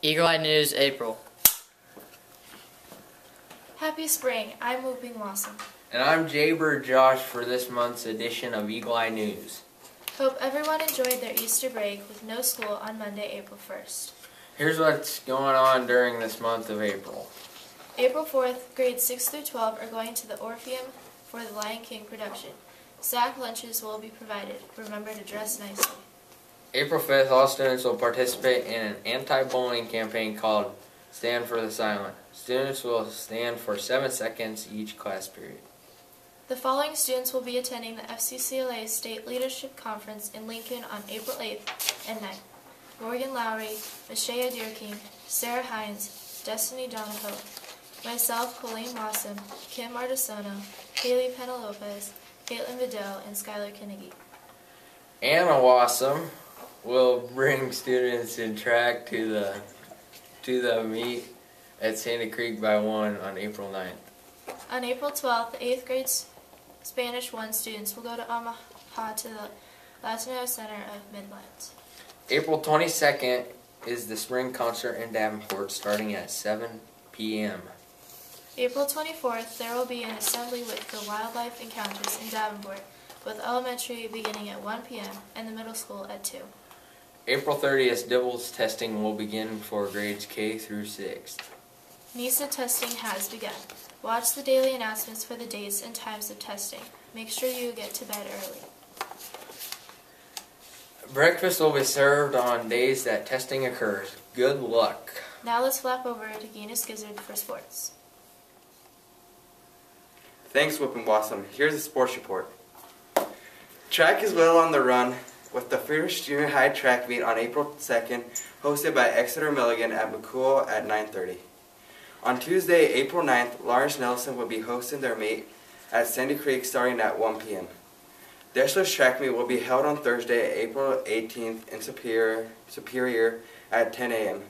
Eagle Eye News, April. Happy spring, I'm Whooping Wasson. And I'm Jaber Josh for this month's edition of Eagle Eye News. Hope everyone enjoyed their Easter break with no school on Monday, April 1st. Here's what's going on during this month of April. April 4th, grades 6 through 12 are going to the Orpheum for the Lion King production. Sack lunches will be provided. Remember to dress nicely. April 5th, all students will participate in an anti-bullying campaign called Stand for the Silent. Students will stand for 7 seconds each class period. The following students will be attending the FCCLA State Leadership Conference in Lincoln on April 8th and 9th. Morgan Lowry, Mashaya Deerking, Sarah Hines, Destiny Donahoe, myself, Colleen Wasson, Kim Martisono, Haley Penelopez, Caitlin Vidal, and Skylar Kinnigy. Anna Wassam will bring students in track to the meet at Sandy Creek by 1 on April 9th. On April 12th, the 8th grade Spanish 1 students will go to Omaha to the Latino Center of Midlands. April 22nd is the spring concert in Davenport starting at 7 p.m. April 24th, there will be an assembly with the Wildlife Encounters in Davenport, with elementary beginning at 1 p.m. and the middle school at 2. April 30th, DIBELS testing will begin for grades K through 6th. NISA testing has begun. Watch the daily announcements for the dates and times of testing. Make sure you get to bed early. Breakfast will be served on days that testing occurs. Good luck. Now let's flap over to Guinness Gizzard for sports. Thanks, Whooping Wasson. Here's a sports report. Track is well on the run with the first junior high track meet on April 2nd, hosted by Exeter Milligan at McCool at 9:30. On Tuesday, April 9th, Lawrence Nelson will be hosting their meet at Sandy Creek starting at 1 p.m. Deschler's track meet will be held on Thursday, April 18th in Superior at 10 a.m.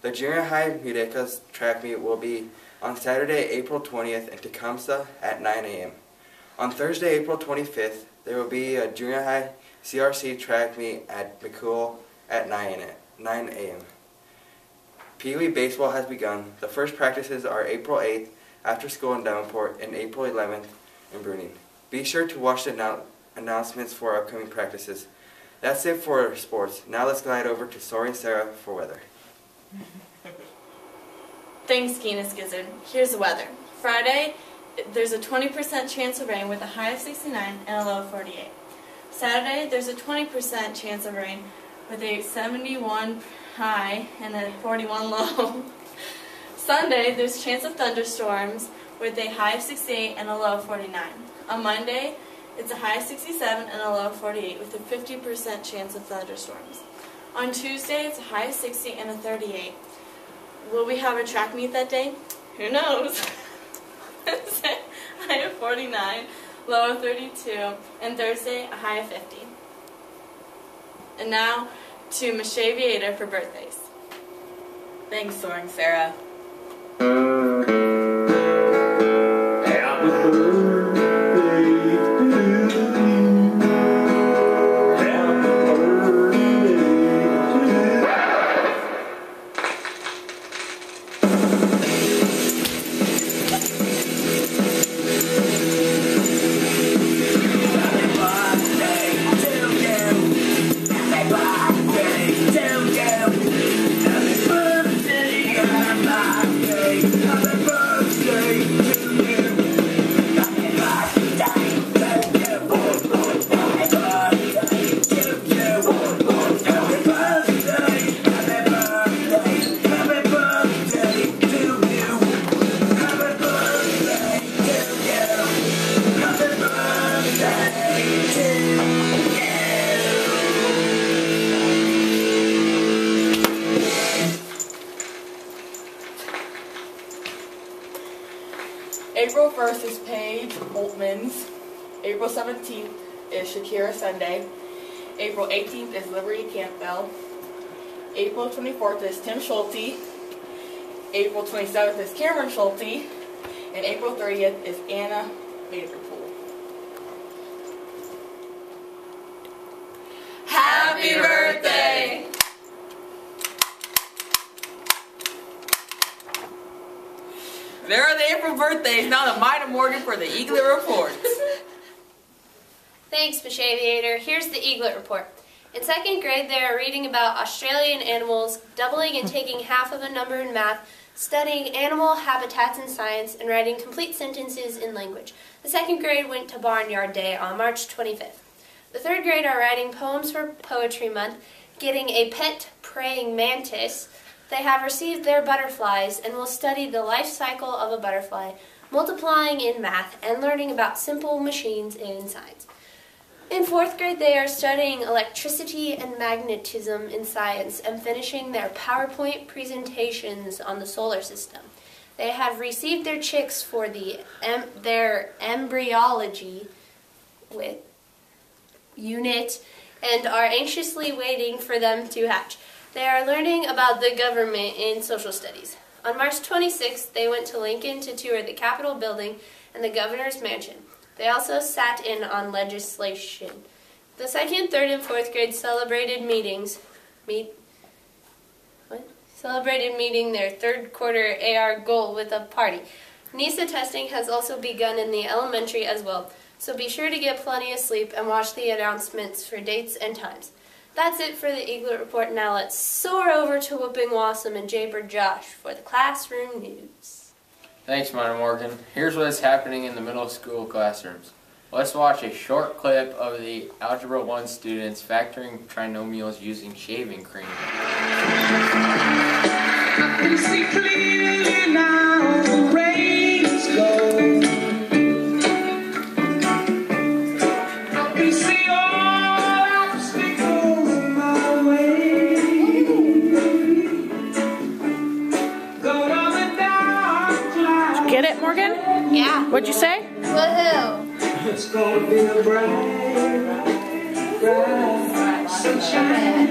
The junior high Mudeca's track meet will be on Saturday, April 20th in Tecumseh at 9 a.m. On Thursday, April 25th, there will be a junior high CRC track meet at McCool at 9 a.m. Pee Wee baseball has begun. The first practices are April 8th after school in Davenport and April 11th in Bruning. Be sure to watch the announcements for upcoming practices. That's it for sports. Now let's glide over to Sori and Sarah for weather. Thanks, Guinness Gizzard. Here's the weather. Friday, there's a 20% chance of rain with a high of 69 and a low of 48. Saturday, there's a 20% chance of rain with a 71 high and a 41 low. Sunday, there's a chance of thunderstorms with a high of 68 and a low of 49. On Monday, it's a high of 67 and a low of 48 with a 50% chance of thunderstorms. On Tuesday, it's a high of 60 and a 38. Will we have a track meet that day? Who knows? Wednesday, a high of 49, low of 32, and Thursday, a high of 50. And now to Michelle Vieta for birthdays. Thanks, Soaring Sarah. April 1st is Paige Boltman's. April 17th is Shakira Sunday. April 18th is Liberty Campbell. April 24th is Tim Schulte. April 27th is Cameron Schulte. And April 30th is Anna Vanderpool. Happy birthday! There are the April birthdays. Now to Mina Morgan for the Eaglet Report. Thanks, Miss Aviator. Here's the Eaglet Report. In second grade, they are reading about Australian animals, doubling and taking half of a number in math, studying animal habitats in science, and writing complete sentences in language. The second grade went to Barnyard Day on March 25th. The third grade are writing poems for Poetry Month, getting a pet praying mantis. They have received their butterflies and will study the life cycle of a butterfly, multiplying in math, and learning about simple machines in science. In fourth grade, they are studying electricity and magnetism in science and finishing their PowerPoint presentations on the solar system. They have received their chicks for their embryology unit and are anxiously waiting for them to hatch. They are learning about the government in social studies. On March 26th, they went to Lincoln to tour the Capitol building and the governor's mansion. They also sat in on legislation. The second, third, and fourth grade celebrated meeting their third quarter AR goal with a party. NISA testing has also begun in the elementary as well, so be sure to get plenty of sleep and watch the announcements for dates and times. That's it for the Eaglet Report. Now let's soar over to Whooping Wassum and Jaybird Josh for the classroom news. Thanks, Mina Morgan. Here's what's happening in the middle school classrooms. Let's watch a short clip of the Algebra 1 students factoring trinomials using shaving cream. I can see clearly now the rain's gone. I can see all obstacles in my way. Go down the dark cloud. Get it, Morgan? Yeah. What'd you say? Woohoo! It's gonna be a bright, bright sunshine.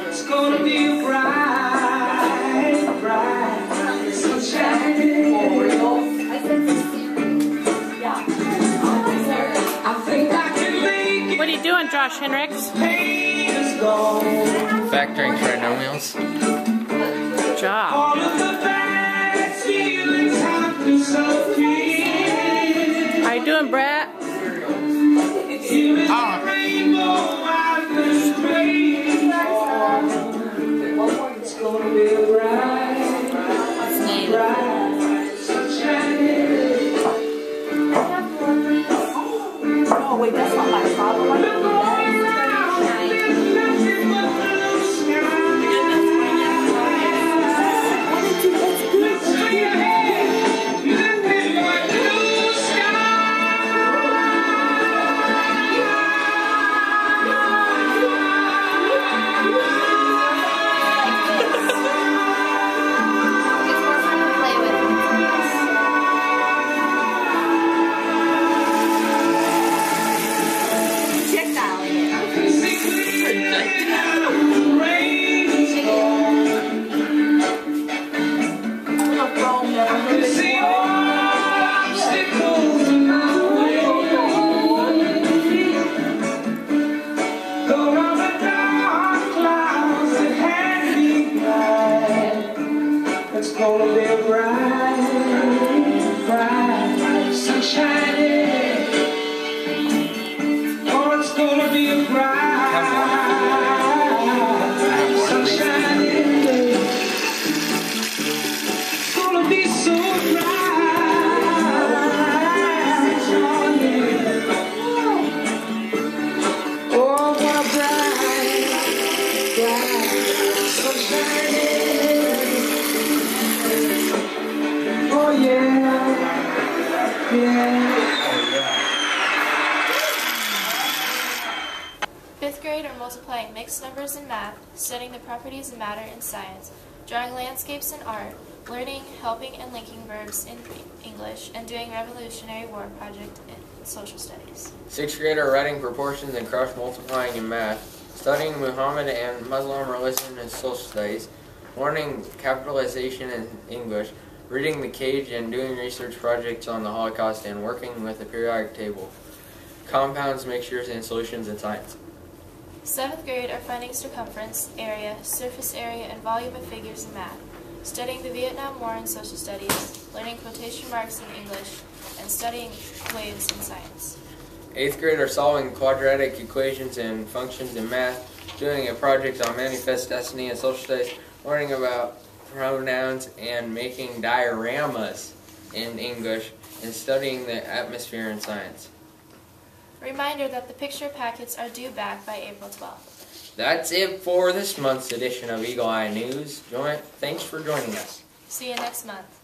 It's gonna be a bright, bright sunshine. I think I can make it. What are you doing, Josh Henricks? Pain is gone. Factoring trinomials. Good job. All of the bad feelings have disappeared. How you doing, Brett? Here is a rainbow I've been praying for. It's gonna be a bright, bright sunshine. Oh, wait, that's not my problem. Look around, there's nothing but blue sky. Look straight ahead, nothing but blue sky. It's more fun to play with. It's gonna be a bright, bright sunshine. Oh, it's gonna be a bright sunshine. It's gonna be so bright. Oh, what a bright, bright sunshine. Oh yeah, yeah. Fifth grade are multiplying mixed numbers in math, studying the properties of matter in science, drawing landscapes in art, learning, helping, and linking verbs in English, and doing Revolutionary War project in social studies. Sixth grade are writing proportions and cross multiplying in math, studying Muhammad and Muslim religion and social studies, learning capitalization in English, reading The Cage and doing research projects on the Holocaust and working with the periodic table, compounds, mixtures, and solutions in science. Seventh grade are finding circumference, area, surface area, and volume of figures in math, studying the Vietnam War in social studies, learning quotation marks in English, and studying waves in science. 8th grade are solving quadratic equations and functions in math, doing a project on manifest destiny and social studies, learning about pronouns and making dioramas in English, and studying the atmosphere in science. Reminder that the picture packets are due back by April 12th. That's it for this month's edition of Eagle Eye News. Thanks for joining us. See you next month.